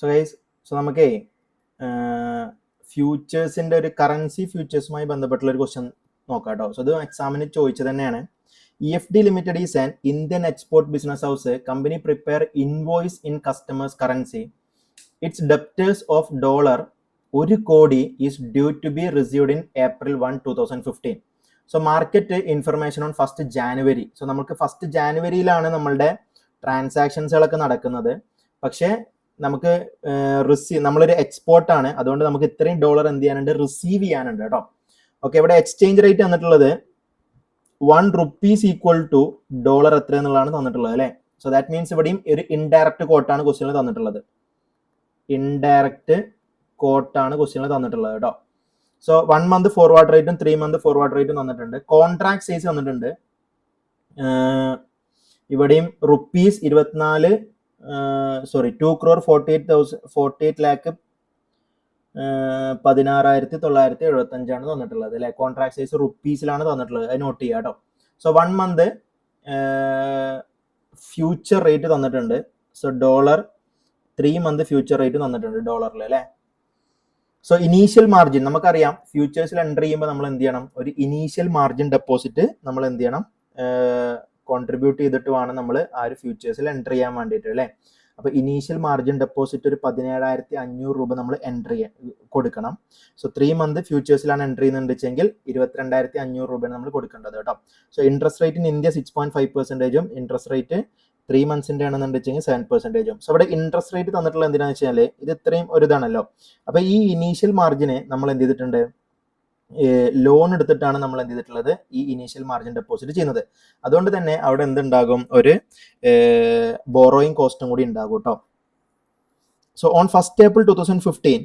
So guys, so നമുക്ക് ഫ്യൂച്ചേഴ്സിൻ്റെ ഒരു currency ഫ്യൂച്ചേഴ്സുമായി ബന്ധപ്പെട്ടുള്ള ഒരു ക്വസ്റ്റ്യൻ നോക്കാം കേട്ടോ. സോ ഇത് എക്സാമിന് ചോദിച്ചത് തന്നെയാണ്. EFD Limited is an Indian export business house. Company prepare invoice in customers' currency. Its debtors of $1 crore is due to be received in April 1, 2015. So market information on 1st January. So നമുക്ക് 1st Januaryയിലാണ് നമ്മളുടെ ട്രാൻസാക്ഷൻസുകളൊക്കെ നടക്കുന്നത്. പക്ഷേ നമുക്ക് നമ്മളൊരു എക്സ്പോർട്ടാണ്, അതുകൊണ്ട് നമുക്ക് ഇത്രയും dollar എന്ത് ചെയ്യാനുണ്ട്, റിസീവ് ചെയ്യാനുണ്ട് കേട്ടോ. ഓക്കെ, ഇവിടെ എക്സ്ചേഞ്ച് റേറ്റ് തന്നിട്ടുള്ളത് $1 ഈക്വൽ ടു ഡോളർ എത്ര എന്നുള്ളതാണ് തന്നിട്ടുള്ളത് അല്ലേ. സോ ദാറ്റ് മീൻസ് ഇവിടെയും ഒരു ഇൻഡയറക്റ്റ് കോട്ടാണ് ക്വസ്റ്റ്യനിൽ തന്നിട്ടുള്ളത്. ഇൻഡയറക്റ്റ് കോട്ടാണ് ക്വസ്റ്റ്യനിൽ തന്നിട്ടുള്ളത് കേട്ടോ. സോ 1 month ഫോർവേഡ് റേറ്റും 3 month ഫോർവേഡ് റേറ്റും തന്നിട്ടുണ്ട്. കോൺട്രാക്ട് സൈസ് തന്നിട്ടുണ്ട്. ഇവിടെയും റുപ്പീസ് 2,16,975 തന്നിട്ടുള്ളത് അല്ലെ. കോൺട്രാക്ട് സൈസ് റുപ്പീസിലാണ് തന്നിട്ടുള്ളത്, അത് നോട്ട് ചെയ്യുക കേട്ടോ. സോ 1 month ഫ്യൂച്ചർ റേറ്റ് തന്നിട്ടുണ്ട്. So dollar 3 month future rate തന്നിട്ടുണ്ട് ഡോളറിൽ അല്ലെ. സോ ഇനീഷ്യൽ മാർജിൻ നമുക്കറിയാം, ഫ്യൂച്ചേഴ്സിൽ എൻ്റർ ചെയ്യുമ്പോൾ നമ്മൾ എന്ത് ചെയ്യണം, ഒരു ഇനീഷ്യൽ മാർജിൻ ഡെപ്പോസിറ്റ് നമ്മൾ എന്ത് ചെയ്യണം, കോൺട്രിബ്യൂട്ട് ചെയ്തിട്ട് വേണം നമ്മൾ ആ ഒരു ഫ്യൂച്ചേഴ്സിൽ എൻ്റർ ചെയ്യാൻ വേണ്ടിയിട്ട് അല്ലേ. അപ്പോൾ ഇനീഷ്യൽ മാർജിൻ ഡെപ്പോസിറ്റ് ഒരു 17,500 രൂപ നമ്മൾ എൻ്റർ കൊടുക്കണം. സോ 3 month ഫ്യൂച്ചേഴ്സിലാണ് എൻ്റർ ചെയ്യുന്നുണ്ടെങ്കിൽ 22,500 രൂപയാണ് നമ്മൾ കൊടുക്കേണ്ടത് കേട്ടോ. So interest rate in India 6.5%, interest rate 3 monthsന്റെ ആണെന്നുണ്ടെങ്കിൽ 7%. സോ ഇവിടെ ഇൻട്രസ്റ്റ് റേറ്റ് തന്നിട്ടുള്ള എന്തിനാണെന്ന് വെച്ചാൽ ഇത് ഇത്രയും ഒരു ഇതാണല്ലോ. അപ്പോൾ ഈ ഇനീഷ്യൽ മാർജിനെ നമ്മൾ എന്ത് ചെയ്തിട്ടുണ്ട്, ലോൺ എടുത്തിട്ടാണ് നമ്മൾ എന്ത് ചെയ്തിട്ടുള്ളത്, ഈ ഇനീഷ്യൽ മാർജിൻ ഡെപ്പോസിറ്റ് ചെയ്യുന്നത്. അതുകൊണ്ട് തന്നെ അവിടെ എന്തുണ്ടാകും, ഒരു ബോറോയിങ് കോസ്റ്റും കൂടി ഉണ്ടാകും കേട്ടോ. So on 1st April 2015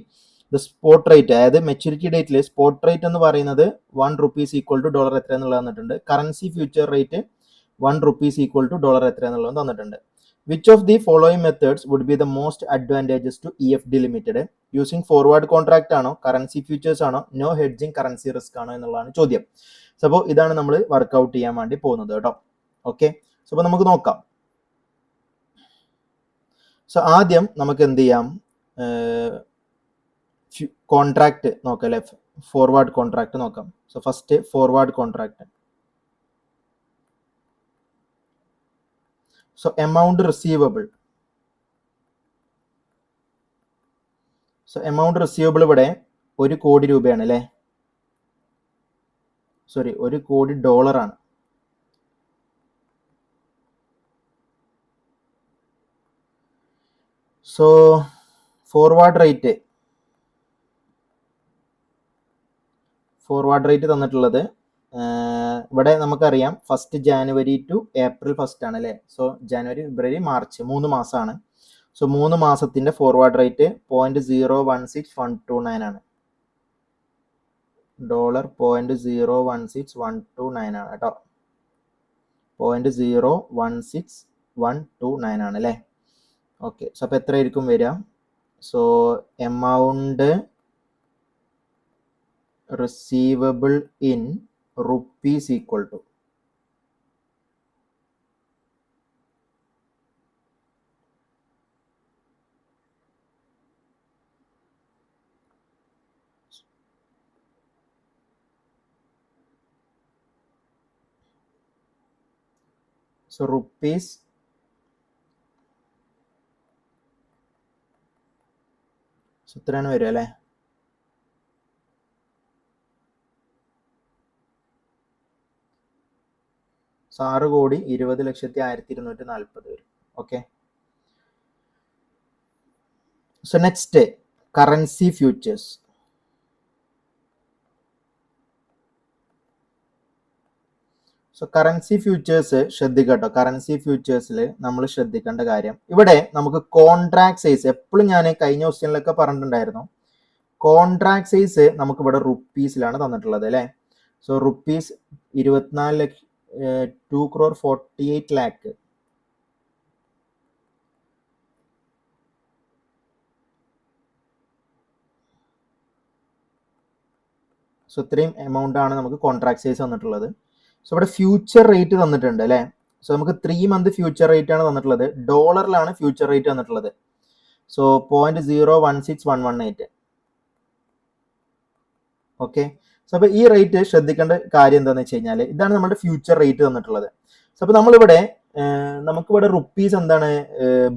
the spot rate, അതായത് മെച്യൂരിറ്റി ഡേറ്റിൽ സ്പോട്ട് റേറ്റ് എന്ന് പറയുന്നത് $1 ഈക്വൽ ടു ഡോളർ എത്ര എന്നുള്ളത് തന്നിട്ടുണ്ട്. Currency future rate $1 equal to dollar എത്ര എന്നുള്ളത് തന്നിട്ടുണ്ട്. Which of the following methods would be the most advantageous to EFD Limited? Using forward contract ആണോ, കറൻസി ഫ്യൂച്ചേഴ്സ് ആണോ, നോ ഹെഡ്ജിങ് കറൻസി റിസ്ക് ആണോ എന്നുള്ളതാണ് ചോദ്യം. സോ അപ്പോൾ ഇതാണ് നമ്മൾ വർക്ക്ഔട്ട് ചെയ്യാൻ വേണ്ടി പോകുന്നത് കേട്ടോ. ഓക്കെ, സോ അപ്പോൾ നമുക്ക് നോക്കാം. സോ ആദ്യം നമുക്ക് എന്ത് ചെയ്യാം, കോൺട്രാക്ട് നോക്കാം അല്ലെ, ഫോർവേഡ് കോൺട്രാക്ട് നോക്കാം. So first forward contract. So amount receivable. So amount receivable ഇവിടെ $1 കോടി രൂപയാണ് അല്ലേ. സോറി, $1 കോടി ആണ്. സോ ഫോർവേഡ് റേറ്റ് തന്നിട്ടുള്ളത് ഇവിടെ നമുക്കറിയാം 1st January to April 1st ആണ് അല്ലേ. സോ ജനുവരി, ഫെബ്രുവരി, മാർച്ച് 3 മാസമാണ്. സോ 3 മാസത്തിന്റെ ഫോർവേഡ് റേറ്റ് 0.016129 ആണ്. ഡോളർ 0.016129 ആണ് കേട്ടോ. 0.016129 ആണ് അല്ലേ. ഓക്കെ, സോ അപ്പോൾ എത്ര ആയിരിക്കും വരിക? So amount receivable in rupees equal to, so rupees ഇത്രയാണ് വരിക അല്ലേ. സോ 6,20,1,240 വരും. Okay, so next currency futures. So currency futures ശ്രദ്ധിക്കട്ടോ. കറൻസി ഫ്യൂച്ചേഴ്സിൽ നമ്മൾ ശ്രദ്ധിക്കേണ്ട കാര്യം, ഇവിടെ നമുക്ക് കോൺട്രാക്ട് സൈസ്, എപ്പോഴും ഞാൻ കഴിഞ്ഞ ക്വസ്റ്റ്യനിലൊക്കെ പറഞ്ഞിട്ടുണ്ടായിരുന്നു, കോൺട്രാക്ട് സൈസ് നമുക്ക് ഇവിടെ റുപ്പീസിലാണ് തന്നിട്ടുള്ളത് അല്ലേ. So rupees 2,48,00,000. സോ ഇത്രയും എമൗണ്ട് ആണ് നമുക്ക് കോൺട്രാക്ട് സൈസ് തന്നിട്ടുള്ളത്. സോ ഇവിടെ ഫ്യൂച്ചർ റേറ്റ് തന്നിട്ടുണ്ട് അല്ലേ. സോ നമുക്ക് 3 month ഫ്യൂച്ചർ റേറ്റ് ആണ് തന്നിട്ടുള്ളത്. ഡോളറിലാണ് ഫ്യൂച്ചർ റേറ്റ് തന്നിട്ടുള്ളത്. സോ 0.016118. ഓക്കെ. സോ അപ്പോൾ ഈ റേറ്റ് ശ്രദ്ധിക്കേണ്ട കാര്യം എന്താണെന്ന് വെച്ച് കഴിഞ്ഞാൽ ഇതാണ് നമ്മുടെ ഫ്യൂച്ചർ റേറ്റ് തന്നിട്ടുള്ളത്. സോ അപ്പോൾ നമ്മളിവിടെ നമുക്കിവിടെ റുപ്പീസ് എന്താണ്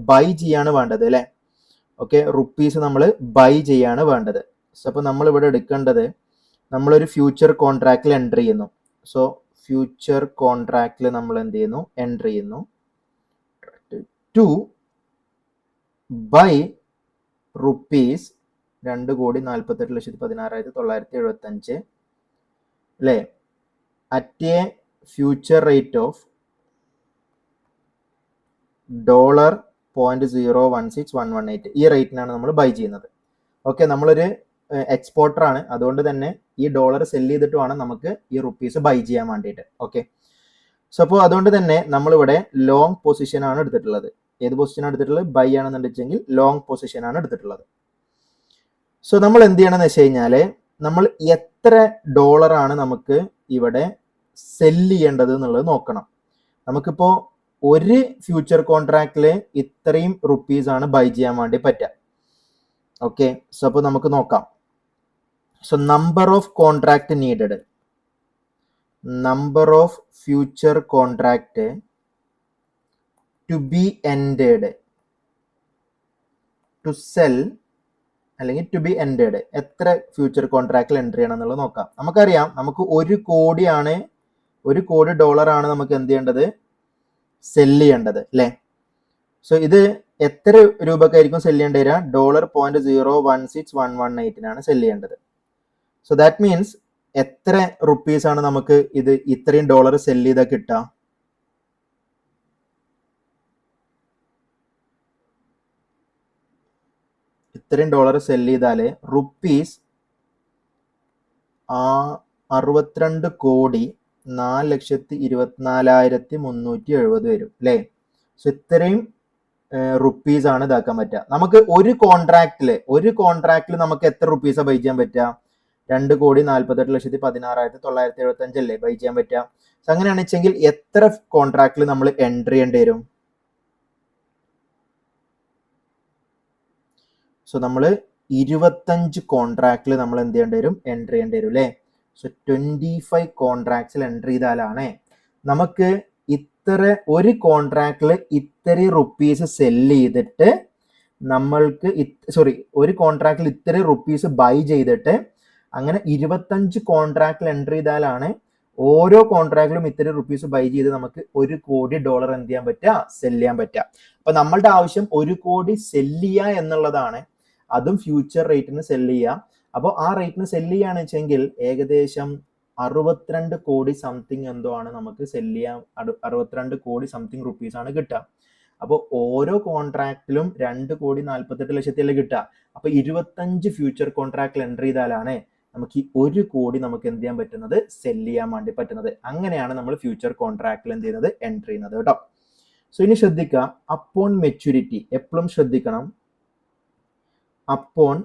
ബൈ ചെയ്യാണ് വേണ്ടത് അല്ലേ. ഓക്കെ, റുപ്പീസ് നമ്മൾ ബൈ ചെയ്യാണ് വേണ്ടത്. സോ അപ്പോൾ നമ്മളിവിടെ എടുക്കേണ്ടത് നമ്മളൊരു ഫ്യൂച്ചർ കോൺട്രാക്റ്റിൽ എൻ്റർ ചെയ്യുന്നു. സോ ഫ്യൂച്ചർ കോൺട്രാക്റ്റിൽ നമ്മൾ എന്ത് ചെയ്യുന്നു, എൻ്റർ ചെയ്യുന്നു ടു ബൈ റുപ്പീസ് 2,48,16,975 അല്ലേ, at A future rate of $0.016118. ഈ റേറ്റിനാണ് നമ്മൾ ബൈ ചെയ്യുന്നത്. ഓക്കെ, നമ്മളൊരു എക്സ്പോർട്ടർ ആണ്, അതുകൊണ്ട് തന്നെ ഈ ഡോളർ സെല് ചെയ്തിട്ട് വേണം നമുക്ക് ഈ റുപ്പീസ് ബൈ ചെയ്യാൻ വേണ്ടിയിട്ട്. ഓക്കെ, സോ അപ്പോൾ അതുകൊണ്ട് തന്നെ നമ്മളിവിടെ ലോങ് പൊസിഷൻ ആണ് എടുത്തിട്ടുള്ളത്. ഏത് പൊസിഷനാണ് എടുത്തിട്ടുള്ളത്? ബൈ ആണെന്നുണ്ടെങ്കിൽ ലോങ് പൊസിഷൻ ആണ് എടുത്തിട്ടുള്ളത്. സോ നമ്മൾ എന്ത് ചെയ്യണമെന്ന് വെച്ച് കഴിഞ്ഞാൽ നമ്മൾ എത്ര ഡോളറാണ് നമുക്ക് ഇവിടെ സെല് ചെയ്യേണ്ടത് എന്നുള്ളത് നോക്കണം. നമുക്കിപ്പോൾ ഒരു ഫ്യൂച്ചർ കോൺട്രാക്റ്റിൽ ഇത്രയും റുപ്പീസ് ആണ് ബൈ ചെയ്യാൻ വേണ്ടി പറ്റുക. ഓക്കെ, സോ അപ്പോൾ നമുക്ക് നോക്കാം. So number of contract needed, number of future contract to be ended to sell അല്ലെങ്കിൽ ടു ബി എൻഡേഡ്, എത്ര ഫ്യൂച്ചർ കോൺട്രാക്റ്റിൽ എൻ്റർ ചെയ്യണം എന്നുള്ളത് നോക്കാം. നമുക്കറിയാം നമുക്ക് $1 കോടിയാണ്, $1 കോടി ആണ് നമുക്ക് എന്ത് ചെയ്യേണ്ടത്, സെല് ചെയ്യേണ്ടത് അല്ലേ. സോ ഇത് എത്ര രൂപക്കായിരിക്കും സെല് ചെയ്യേണ്ടി വരിക? $0.016118 സെല് ചെയ്യേണ്ടത്. സോ ദാറ്റ് മീൻസ് എത്ര റുപ്പീസ് ആണ് നമുക്ക് ഇത് ഇത്രയും ഡോളർ സെല് ചെയ്താൽ കിട്ടുക? ഇത്രയും ഡോളർ സെല് ചെയ്താൽ റുപ്പീസ് 62,04,24,370 വരും അല്ലേ. സോ ഇത്രയും റുപ്പീസ് ആണ് ഇതാക്കാൻ പറ്റുക. നമുക്ക് ഒരു കോൺട്രാക്റ്റിൽ നമുക്ക് എത്ര റുപ്പീസാണ് ബൈ ചെയ്യാൻ പറ്റുക? 2,48,16,975 അല്ലേ ബൈ ചെയ്യാൻ പറ്റുക. സോ അങ്ങനെയാണെന്ന് വെച്ചെങ്കിൽ എത്ര കോൺട്രാക്റ്റിൽ നമ്മൾ എൻട്രി ചെയ്യേണ്ടി വരും? സോ നമ്മൾ 25 കോൺട്രാക്റ്റിൽ നമ്മൾ എന്ത് ചെയ്യേണ്ടി വരും? എൻട്രി ചെയ്യേണ്ടി വരും അല്ലേ. സോ 25 കോൺട്രാക്ട്സിൽ എൻട്രി ചെയ്താലാണ് നമുക്ക് ഒരു കോൺട്രാക്റ്റിൽ ഇത്രയും റുപ്പീസ് സെല് ചെയ്തിട്ട് നമ്മൾക്ക് ഒരു കോൺട്രാക്റ്റിൽ ഇത്രയും റുപ്പീസ് ബൈ ചെയ്തിട്ട് അങ്ങനെ 25 കോൺട്രാക്റ്റിൽ എൻട്രി ചെയ്താലാണ് ഓരോ കോൺട്രാക്റ്റിലും ഇത്രയും റുപ്പീസ് ബൈ ചെയ്ത് നമുക്ക് $1 കോടി എന്ത് ചെയ്യാൻ പറ്റുക? സെല് ചെയ്യാൻ പറ്റുക. അപ്പൊ നമ്മളുടെ ആവശ്യം $1 കോടി സെല് ചെയ്യുക എന്നുള്ളതാണ്. അതും ഫ്യൂച്ചർ റേറ്റിന് സെല് ചെയ്യുക. അപ്പോൾ ആ റേറ്റിന് സെല് ചെയ്യുകയാണെന്ന് വെച്ചെങ്കിൽ ഏകദേശം 62 കോടി സംതിങ് എന്തോ ആണ് നമുക്ക് സെല് ചെയ്യാൻ, 62 കോടി സംതിങ് റുപ്പീസ് ആണ് കിട്ടുക. അപ്പോൾ ഓരോ കോൺട്രാക്റ്റിലും 2,48,00,000 കിട്ടുക. അപ്പോൾ 25 ഫ്യൂച്ചർ കോൺട്രാക്റ്റിൽ എൻട്രി ചെയ്താലാണ് നമുക്ക് ഈ $1 കോടി നമുക്ക് എന്ത് ചെയ്യാൻ പറ്റുന്നത്? സെല് ചെയ്യാൻ വേണ്ടി പറ്റുന്നത്. അങ്ങനെയാണ് നമ്മൾ ഫ്യൂച്ചർ കോൺട്രാക്റ്റിൽ എന്ത് ചെയ്യുന്നത്? എൻട്രി ചെയ്യുന്നത് കേട്ടോ. സോ ഇനി ശ്രദ്ധിക്കുക, അപ്പോൺ മെച്യൂരിറ്റി എപ്പോഴും ശ്രദ്ധിക്കണം. അപ്പോൺ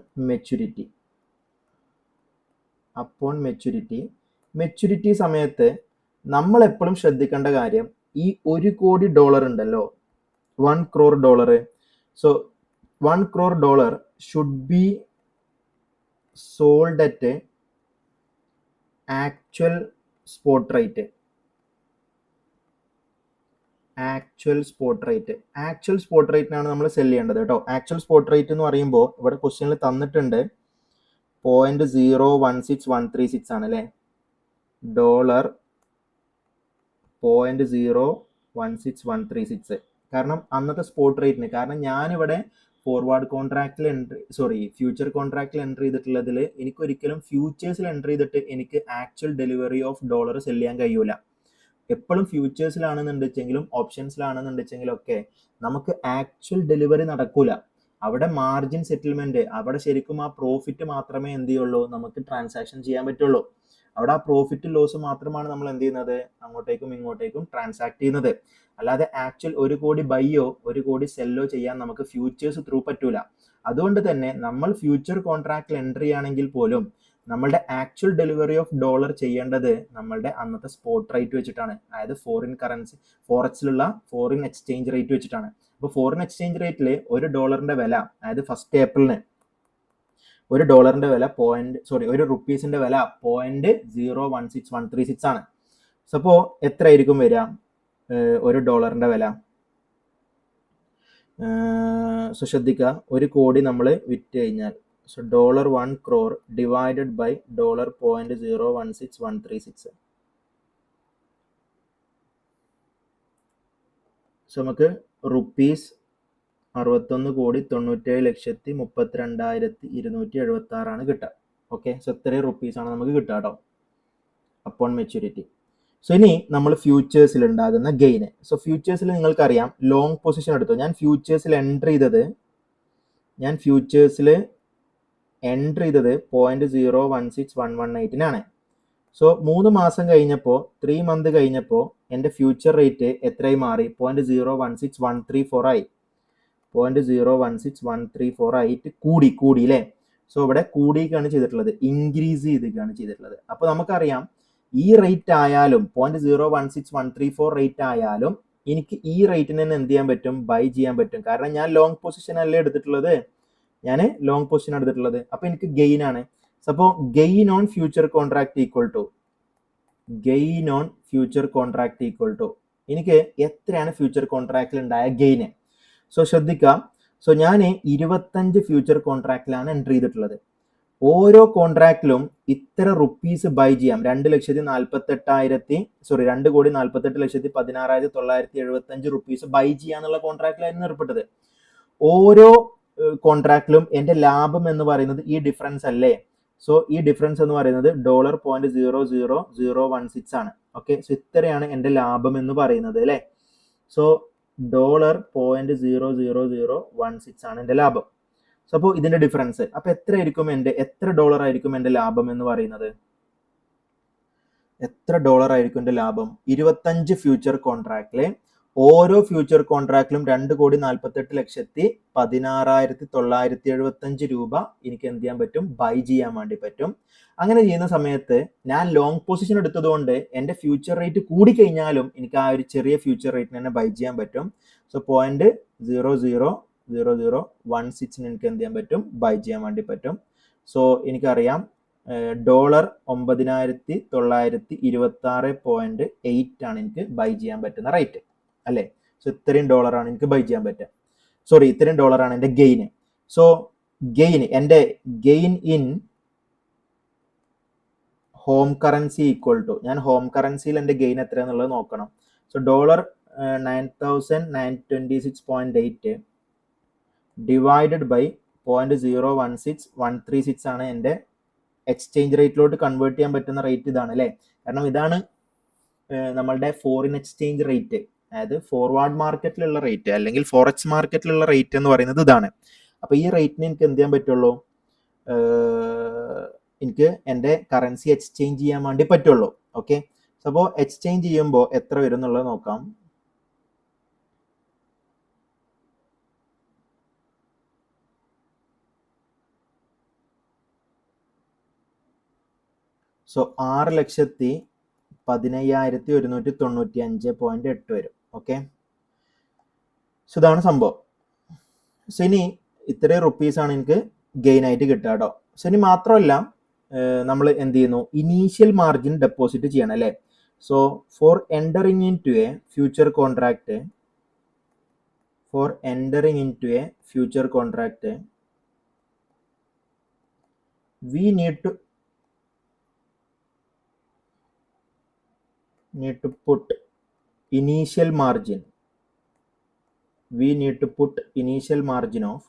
മെച്യൂരിറ്റി സമയത്ത് നമ്മൾ എപ്പോഴും ശ്രദ്ധിക്കേണ്ട കാര്യം, ഈ $1 കോടി ഉണ്ടല്ലോ, $1 crore. So $1 crore should be sold at actual spot rate. Actual spot റേറ്റിനാണ് നമ്മൾ സെല് ചെയ്യേണ്ടത് കേട്ടോ. ആക്ച്വൽ സ്പോട്ട് റേറ്റ് എന്ന് പറയുമ്പോൾ ഇവിടെ ക്വസ്റ്റ്യനിൽ തന്നിട്ടുണ്ട് 0.01613 ആണ് അല്ലേ. $0.01613. കാരണം അന്നത്തെ സ്പോട്ട് റേറ്റിന്, കാരണം ഞാനിവിടെ ഫോർവേഡ് കോൺട്രാക്റ്റിൽ ഫ്യൂച്ചർ കോൺട്രാക്റ്റിൽ എൻട്രി ചെയ്തിട്ടുള്ളതിൽ എനിക്കൊരിക്കലും ഫ്യൂച്ചേഴ്സിൽ എൻട്രി ചെയ്തിട്ട് എനിക്ക് actual delivery of dollar sell ചെയ്യാൻ കഴിയൂല. എപ്പോഴും ഫ്യൂച്ചേഴ്സിലാണെന്നുണ്ടെങ്കിലും ഓപ്ഷൻസിലാണെന്നുണ്ടെങ്കിലും ഒക്കെ നമുക്ക് ആക്ച്വൽ ഡെലിവറി നടക്കൂല. അവിടെ മാർജിൻ സെറ്റിൽമെന്റ്, അവിടെ ശരിക്കും ആ പ്രോഫിറ്റ് മാത്രമേ എന്ത് ചെയ്യുള്ളൂ, നമുക്ക് ട്രാൻസാക്ഷൻ ചെയ്യാൻ പറ്റുള്ളൂ. അവിടെ ആ പ്രോഫിറ്റ് ലോസ് മാത്രമാണ് നമ്മൾ എന്ത് ചെയ്യുന്നത്, അങ്ങോട്ടേക്കും ഇങ്ങോട്ടേക്കും ട്രാൻസാക്ട് ചെയ്യുന്നത്. അല്ലാതെ ആക്ച്വൽ $1 കോടി ബൈയോ $1 കോടി സെല്ലോ ചെയ്യാൻ നമുക്ക് ഫ്യൂച്ചേഴ്സ് ത്രൂ പറ്റൂല. അതുകൊണ്ട് തന്നെ നമ്മൾ ഫ്യൂച്ചർ കോൺട്രാക്റ്റിൽ എൻട്രി ആണെങ്കിൽ പോലും നമ്മളുടെ ആക്ച്വൽ ഡെലിവറി ഓഫ് ഡോളർ ചെയ്യേണ്ടത് നമ്മളുടെ അന്നത്തെ സ്പോട്ട് റേറ്റ് വെച്ചിട്ടാണ്. അതായത് ഫോറിൻ കറൻസി ഫോറക്സിലുള്ള ഫോറിൻ എക്സ്ചേഞ്ച് റേറ്റ് വെച്ചിട്ടാണ്. അപ്പോൾ ഫോറിൻ എക്സ്ചേഞ്ച് റേറ്റിൽ ഒരു ഡോളറിന്റെ വില, അതായത് ഫസ്റ്റ് ഏപ്രിലിന് ഒരു ഡോളറിന്റെ വില ഒരു റുപ്പീസിന്റെ വില 0.016136 ആണ്. സോ അപ്പോൾ എത്ര ആയിരിക്കും വരിക ഒരു ഡോളറിന്റെ വില? സോ ശ്രദ്ധിക്കുക, 1 കോടി നമ്മൾ വിറ്റ് കഴിഞ്ഞാൽ so $1 crore divided by $0.016136. So നമുക്ക് റുപ്പീസ് 61,97,32,276 ആണ് കിട്ടുക. ഓക്കെ, സോ ഇത്രയും റുപ്പീസാണ് നമുക്ക് കിട്ടുക കേട്ടോ അപ്പോൺ മെച്യൂരിറ്റി. സോ ഇനി നമ്മൾ ഫ്യൂച്ചേഴ്സിൽ ഉണ്ടാകുന്ന ഗെയിന്. സോ ഫ്യൂച്ചേഴ്സിൽ നിങ്ങൾക്കറിയാം ലോങ് പൊസിഷൻ എടുത്തു. ഞാൻ ഫ്യൂച്ചേഴ്സിൽ എൻട്രി ചെയ്തത് 0.016118 സോ 3 മാസം കഴിഞ്ഞപ്പോൾ 3 മന്ത് കഴിഞ്ഞപ്പോൾ എൻ്റെ ഫ്യൂച്ചർ റേറ്റ് എത്രയായി മാറി? 0.016134 ആയി. 0.016134 ആയിട്ട് കൂടി അല്ലേ? സോ ഇവിടെ കൂടിയൊക്കെയാണ് ചെയ്തിട്ടുള്ളത്, ഇൻക്രീസ് ചെയ്തൊക്കെയാണ് ചെയ്തിട്ടുള്ളത്. അപ്പോൾ നമുക്കറിയാം ഈ റേറ്റ് ആയാലും 0.016134 റേറ്റ് ആയാലും എനിക്ക് ഈ റേറ്റിന് തന്നെ എന്ത് ചെയ്യാൻ പറ്റും? ബൈ ചെയ്യാൻ പറ്റും. കാരണം ഞാൻ ലോങ് പൊസിഷൻ അല്ലേ എടുത്തിട്ടുള്ളത്, അപ്പോൾ എനിക്ക് ഗെയിൻ ആണ്. അപ്പോൾ gain on future contract equal to എനിക്ക് എത്രയാണ് ഫ്യൂച്ചർ കോൺട്രാക്റ്റിൽ ഉണ്ടായ ഗെയിന്? സോ ശ്രദ്ധിക്കാം, സോ ഞാൻ 25 ഫ്യൂച്ചർ കോൺട്രാക്റ്റിലാണ് എൻട്രി ചെയ്തിട്ടുള്ളത്. ഓരോ കോൺട്രാക്റ്റിലും ഇത്ര റുപ്പീസ് ബൈ ചെയ്യാം. 2,48,16,975 റുപ്പീസ് ബൈ ചെയ്യാന്നുള്ള കോൺട്രാക്റ്റിലായിരുന്നു ഏർപ്പെട്ടത്. ഓരോ കോൺട്രാക്റ്റിലും എൻ്റെ ലാഭം എന്ന് പറയുന്നത് ഈ ഡിഫറൻസ് അല്ലേ? സോ ഈ ഡിഫറൻസ് എന്ന് പറയുന്നത് $0.00016 ആണ്. ഓക്കെ, സോ ഇത്രയാണ് എൻ്റെ ലാഭം എന്ന് പറയുന്നത് അല്ലേ? സോ $0.00016 ആണ് എൻ്റെ ലാഭം. സോ അപ്പോൾ ഇതിന്റെ ഡിഫറൻസ് അപ്പോൾ എത്ര ഡോളർ ആയിരിക്കും എൻ്റെ ലാഭം എന്ന് പറയുന്നത്? എത്ര ഡോളർ ആയിരിക്കും എൻ്റെ ലാഭം? 25 ഫ്യൂച്ചർ കോൺട്രാക്റ്റിലെ ഓരോ ഫ്യൂച്ചർ കോൺട്രാക്റ്റിലും 2,48,16,975 രൂപ എനിക്ക് എന്ത് ചെയ്യാൻ പറ്റും? ബൈ ചെയ്യാൻ വേണ്ടി പറ്റും. അങ്ങനെ ചെയ്യുന്ന സമയത്ത് ഞാൻ ലോങ് പൊസിഷൻ എടുത്തതുകൊണ്ട് എൻ്റെ ഫ്യൂച്ചർ റേറ്റ് കൂടിക്കഴിഞ്ഞാലും എനിക്ക് ആ ഒരു ചെറിയ ഫ്യൂച്ചർ റേറ്റിന് തന്നെ ബൈ ചെയ്യാൻ പറ്റും. സോ 0.000016 എനിക്ക് എന്ത് ചെയ്യാൻ പറ്റും? ബൈ ചെയ്യാൻ വേണ്ടി പറ്റും. സോ എനിക്കറിയാം $926.8 ആണ് എനിക്ക് ബൈ ചെയ്യാൻ പറ്റുന്ന റേറ്റ് അല്ലേ? സോ ഇത്രയും ഡോളറാണ് എനിക്ക് ബൈ ചെയ്യാൻ പറ്റുക. ഇത്രയും ഡോളറാണ് എൻ്റെ ഗെയിന്. സോ എൻ്റെ gain in home currency equal to, ഞാൻ ഹോം കറൻസിയിൽ എൻ്റെ ഗെയിൻ എത്രയാണെന്നുള്ളത് നോക്കണം. സോ $9,926.8 ഡിവൈഡഡ് ബൈ 0.016136 ആണ് എൻ്റെ എക്സ്ചേഞ്ച് റേറ്റിലോട്ട് കൺവേർട്ട് ചെയ്യാൻ പറ്റുന്ന റേറ്റ് ഇതാണ് അല്ലേ? കാരണം ഇതാണ് നമ്മളുടെ ഫോറിൻ എക്സ്ചേഞ്ച് റേറ്റ്, അതായത് ഫോർവേഡ് മാർക്കറ്റിലുള്ള റേറ്റ് അല്ലെങ്കിൽ ഫോറക്സ് മാർക്കറ്റിലുള്ള റേറ്റ് എന്ന് പറയുന്നത് ഇതാണ്. അപ്പോൾ ഈ റേറ്റിന് എനിക്ക് എന്ത് ചെയ്യാൻ പറ്റുള്ളൂ? എനിക്ക് എൻ്റെ കറൻസി എക്സ്ചേഞ്ച് ചെയ്യാൻ വേണ്ടി പറ്റുള്ളൂ. ഓക്കെ, അപ്പോൾ എക്സ്ചേഞ്ച് ചെയ്യുമ്പോൾ എത്ര വരും എന്നുള്ളത് നോക്കാം. സോ 6,15,195.8 വരും. ഓക്കെ, സോ ഇതാണ് സംഭവം. സോ ഇനി ഇത്രയും റുപ്പീസാണ് എനിക്ക് ഗെയിൻ ആയിട്ട് കിട്ടുക കേട്ടോ. സോ ഇനി മാത്രമല്ല നമ്മൾ എന്ത് ചെയ്യുന്നു? ഇനീഷ്യൽ മാർജിൻ ഡെപ്പോസിറ്റ് ചെയ്യണം അല്ലേ? So for entering into a future contract we need to put initial margin of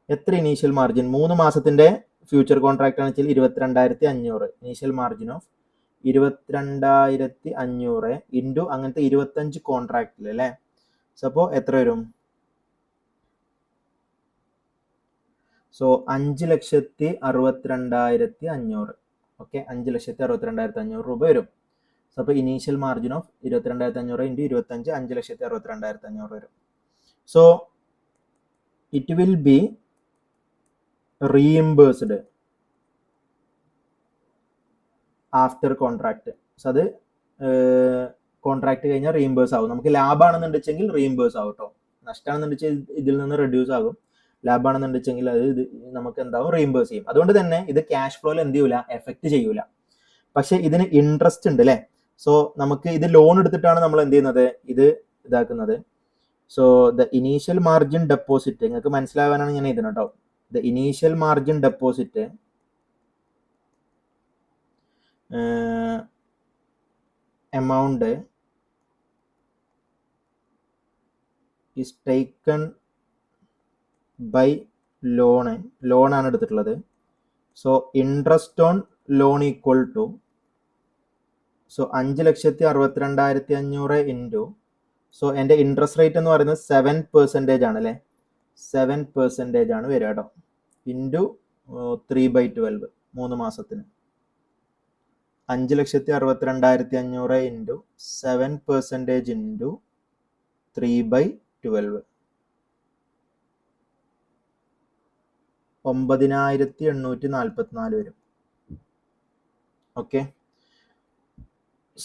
എത്ര ഇനീഷ്യൽ മാർജിൻ? 3 മാസത്തിന്റെ ഫ്യൂച്ചർ കോൺട്രാക്ട് ആണ് വെച്ചാൽ 22,500. ഇനീഷ്യൽ മാർജിൻ ഓഫ് 22,500 ഇൻറ്റു അങ്ങനത്തെ 25 കോൺട്രാക്റ്റിൽ അല്ലേ? സോ അപ്പോൾ എത്ര വരും? സോ 5,62,500. ഓക്കെ, 5,62,500 രൂപ വരും. സോ അപ്പോൾ ഇനീഷ്യൽ മാർജിൻ ഓഫ് 22,500 ഇൻറ്റു 25 5,62,500 വരും. So it will be reimbursed after contract. So അത് കോൺട്രാക്ട് കഴിഞ്ഞാൽ റീഇംബേഴ്സ് ആവും. നമുക്ക് ലാഭമാണെന്നുണ്ടെങ്കിൽ റീഇംബേഴ്സ് ആവും കേട്ടോ. നഷ്ടമാണെന്നുണ്ടെങ്കിൽ ഇതിൽ നിന്ന് റെഡ്യൂസ് ആകും, ലാഭമാണെന്നുണ്ടെങ്കിൽ അത് ഇത് നമുക്ക് എന്താവും റീഇംബേഴ്സ് ചെയ്യും. അതുകൊണ്ട് തന്നെ ഇത് ക്യാഷ് ഫ്ലോയിൽ എന്ത് ചെയ്യൂല, എഫക്റ്റ് ചെയ്യൂല. പക്ഷെ ഇതിന് ഇൻട്രസ്റ്റ് ഉണ്ട് അല്ലേ. സോ നമുക്ക് ഇത് ലോൺ എടുത്തിട്ടാണ് നമ്മൾ എന്ത് ചെയ്യുന്നത്, ഇത് ഇതാക്കുന്നത്. So the initial margin deposit നിങ്ങൾക്ക് മനസ്സിലാവാനാണ് ഞാൻ ഇതിന് കേട്ടോ. The initial margin deposit amount is taken by ലോണാണ് എടുത്തിട്ടുള്ളത്. So interest on loan equal to, so 5,62,500 into, so എൻ്റെ ഇൻട്രസ്റ്റ് റേറ്റ് എന്ന് പറയുന്നത് 7% ആണ് അല്ലേ, 7% ആണ് വരിക കേട്ടോ, ഇൻറ്റു 3/12 3 മാസത്തിന്. 5,62,500 ഇൻറ്റു 7% ഇൻറ്റു 3/12 9,844 വരും. Okay.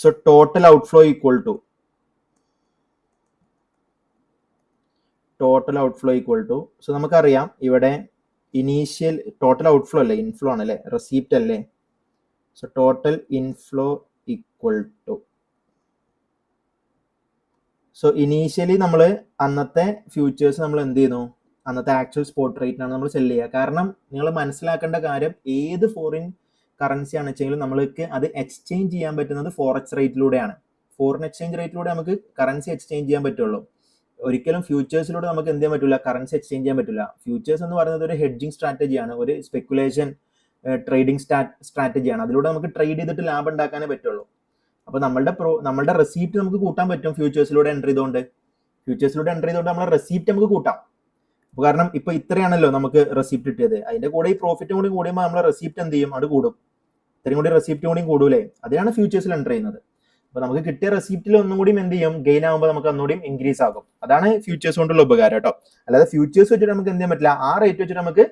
So total outflow equal to so നമുക്കറിയാം ഇവിടെ ഇനീഷ്യൽ ടോട്ടൽ ഔട്ട്ഫ്ലോ അല്ലേ, ഇൻഫ്ലോ ആണ് അല്ലേ, റെസീപ്റ്റ് അല്ലേ. So total inflow equal to, so initially നമ്മൾ അന്നത്തെ ഫ്യൂച്ചേഴ്സ് നമ്മൾ എന്ത് ചെയ്യുന്നു, അന്നത്തെ ആക്ച്വൽ സ്പോട്ട് റേറ്റിനാണ് നമ്മൾ സെല് ചെയ്യുക. കാരണം നിങ്ങൾ മനസ്സിലാക്കേണ്ട കാര്യം, ഏത് ഫോറിൻ കറൻസി ആണ് വെച്ചെങ്കിലും നമ്മൾക്ക് അത് എക്സ്ചേഞ്ച് ചെയ്യാൻ പറ്റുന്നത് ഫോറക്സ് റേറ്റിലൂടെയാണ്. ഫോറിൻ എക്സ്ചേഞ്ച് റേറ്റിലൂടെ നമുക്ക് കറൻസി എക്സ്ചേഞ്ച് ചെയ്യാൻ പറ്റുള്ളൂ. ഒരിക്കലും ഫ്യൂച്ചേഴ്സിലൂടെ നമുക്ക് എന്ത് ചെയ്യാൻ പറ്റില്ല, കറൻസി എക്സ്ചേഞ്ച് ചെയ്യാൻ പറ്റില്ല. ഫ്യൂച്ചേഴ്സ് എന്ന് പറയുന്നത് ഒരു ഹെഡ്ജിങ് സ്ട്രാറ്റജിയാണ്, ഒരു സ്പെക്കുലേഷൻ ട്രേഡിംഗ് സ്ട്രാറ്റജിയാണ്. അതിലൂടെ നമുക്ക് ട്രേഡ് ചെയ്തിട്ട് ലാഭം ഉണ്ടാക്കാനേ പറ്റുള്ളൂ. അപ്പോൾ നമ്മളുടെ റെസീപ്റ്റ് നമുക്ക് കൂട്ടാൻ പറ്റും ഫ്യൂച്ചേഴ്സിലൂടെ എൻ്റർ ചെയ്തുകൊണ്ട്. നമ്മളെ റെസീപ്റ്റ് നമുക്ക് കൂട്ടാം. അപ്പോൾ കാരണം ഇപ്പോൾ ഇത്രയാണല്ലോ നമുക്ക് റെസീപ്റ്റ് കിട്ടിയത്, അതിൻ്റെ കൂടെ ഈ പ്രോഫിറ്റും കൂടി കൂടുമ്പോൾ നമ്മളെ റെസീപ്റ്റ് എന്ത് ചെയ്യും, അത് കൂടും. ഇത്രയും കൂടി റെസീപ്റ്റ് കൂടി കൂടൂലേ, അതാണ് ഫ്യൂച്ചേഴ്സിൽ എൻ്റർ ചെയ്യുന്നത്. അപ്പോൾ നമുക്ക് കിട്ടിയ റെസീപ്റ്റിൽ ഒന്നും കൂടി എന്ത് ചെയ്യും, ഗെയിൻ ആകുമ്പോൾ നമുക്ക് ഒന്നുകൂടി ഇൻക്രീസ് ആകും. അതാണ് ഫ്യൂച്ചേഴ്സ് കൊണ്ടുള്ള ഉപകാരം കേട്ടോ. അല്ലാതെ ഫ്യൂച്ചേഴ്സ് വെച്ചിട്ട് നമുക്ക് എന്ത് ചെയ്യാൻ പറ്റില്ല, ആ റേറ്റ് വെച്ചിട്ട് നമുക്ക്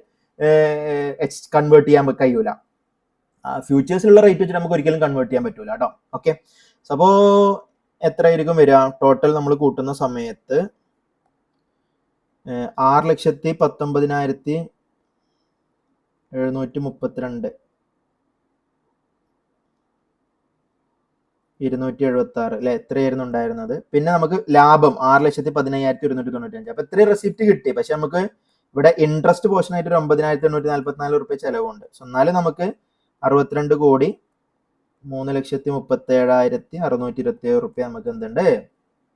കൺവേർട്ട് ചെയ്യാൻ കഴിയൂല. ഫ്യൂച്ചേഴ്സിലുള്ള റേറ്റ് വെച്ചിട്ട് നമുക്ക് ഒരിക്കലും കൺവേർട്ട് ചെയ്യാൻ പറ്റൂല കേട്ടോ. ഓക്കെ. സോ അപ്പോൾ എത്രയായിരിക്കും വരിക, ടോട്ടൽ നമ്മൾ കൂട്ടുന്ന സമയത്ത് 6,19,732 276 അല്ലെ, എത്രയായിരുന്നു ഉണ്ടായിരുന്നത്. പിന്നെ നമുക്ക് ലാഭം 6,15,195. അപ്പൊ ഇത്രയും റെസിപ്റ്റ് കിട്ടി. പക്ഷെ നമുക്ക് ഇവിടെ ഇൻട്രസ്റ്റ് പോർഷൻ ആയിട്ട് 9,844 റുപ്യ ചെലവുണ്ട്. സോ എന്നാലും നമുക്ക് 62,3,37,627 റുപ്യ നമുക്ക് എന്തുണ്ട്,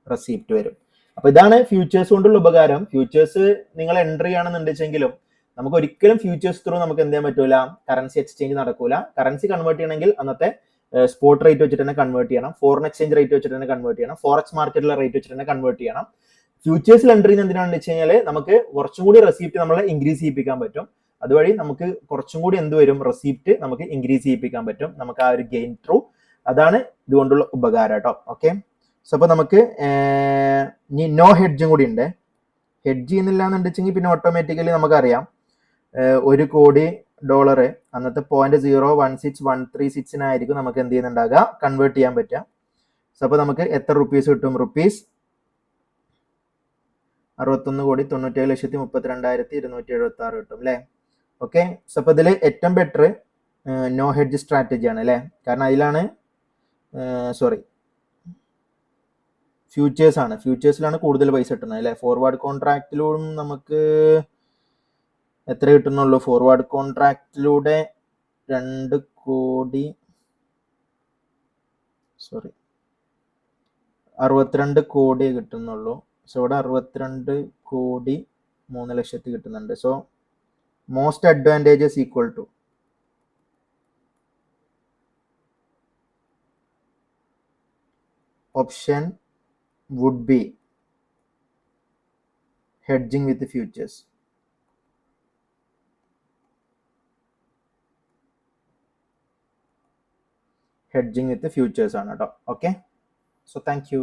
റെസിപ്റ്റ് വരും. അപ്പൊ ഇതാണ് ഫ്യൂച്ചേഴ്സ് കൊണ്ടുള്ള ഉപകാരം. ഫ്യൂച്ചേഴ്സ് നിങ്ങൾ എൻട്രി ചെയ്യണമെന്നുണ്ടെങ്കിലും നമുക്ക് ഒരിക്കലും ഫ്യൂച്ചേഴ്സ് ത്രൂ നമുക്ക് എന്ത് ചെയ്യാൻ പറ്റൂല, കറൻസി എക്സ്ചേഞ്ച് നടക്കൂല. കറൻസി കൺവേർട്ട് ചെയ്യണമെങ്കിൽ അന്നത്തെ സ്പോട്ട് റേറ്റ് വെച്ചിട്ട് തന്നെ കൺവേർട്ട് ചെയ്യണം, ഫോറിൻ എക്സ്ചേഞ്ച് റേറ്റ് വെച്ചിട്ട് തന്നെ കൺവേർട്ട് ചെയ്യണം, ഫോറക്സ് മാർക്കറ്റിലെ റേറ്റ് വെച്ചിട്ട് തന്നെ കൺവേർട്ട് ചെയ്യണം. ഫ്യൂച്ചേഴ്സിൽ എൻട്രി ചെയ്യുന്നത് എന്തിനാണെന്ന് വെച്ച് കഴിഞ്ഞാൽ നമുക്ക് കുറച്ചും കൂടി റെസിപ്റ്റ് നമ്മളെ ഇൻക്രീസ് ചെയ്യിപ്പിക്കാൻ പറ്റും. അതുവഴി നമുക്ക് കുറച്ചും കൂടി എന്ത് വരും, റെസിപ്റ്റ് നമുക്ക് ഇൻക്രീസ് ചെയ്യിപ്പിക്കാൻ പറ്റും, നമുക്ക് ആ ഒരു ഗെയിൻ ത്രൂ. അതാണ് ഇതുകൊണ്ടുള്ള ഉപകാരം കേട്ടോ. ഓക്കെ. സോ അപ്പോൾ നമുക്ക് ഇനി നോ ഹെഡ്ജും കൂടി ഉണ്ട്. ഹെഡ്ജ് ചെയ്യുന്നില്ല എന്നുണ്ടെങ്കിൽ പിന്നെ ഓട്ടോമാറ്റിക്കലി നമുക്കറിയാം $1 കോടി അന്നത്തെ 0.01613 നമുക്ക് എന്ത് ചെയ്യുന്നുണ്ടാകുക, കൺവേർട്ട് ചെയ്യാൻ പറ്റുക. സോ അപ്പോൾ നമുക്ക് എത്ര റുപ്പീസ് കിട്ടും, റുപ്പീസ് 61,97,32,276 കിട്ടും അല്ലേ. ഓക്കെ. സോ അപ്പോൾ ഇതിൽ ഏറ്റവും ബെറ്റർ നോ ഹെഡ്ജ് സ്ട്രാറ്റജിയാണ് അല്ലേ. കാരണം അതിലാണ് ഫ്യൂച്ചേഴ്സിലാണ് കൂടുതൽ പൈസ കിട്ടുന്നത് അല്ലേ. ഫോർവേഡ് കോൺട്രാക്റ്റിലൂടെ നമുക്ക് എത്ര കിട്ടുന്നുള്ളൂ, ഫോർവേഡ് കോൺട്രാക്റ്റിലൂടെ 62 കോടി കിട്ടുന്നുള്ളൂ. സോ ഇവിടെ 62,03,00,000 കിട്ടുന്നുണ്ട്. So most advantages equal to option would be hedging with the futures. Hedging with the futures ആണ് കേട്ടോ. ഓക്കെ. So thank you.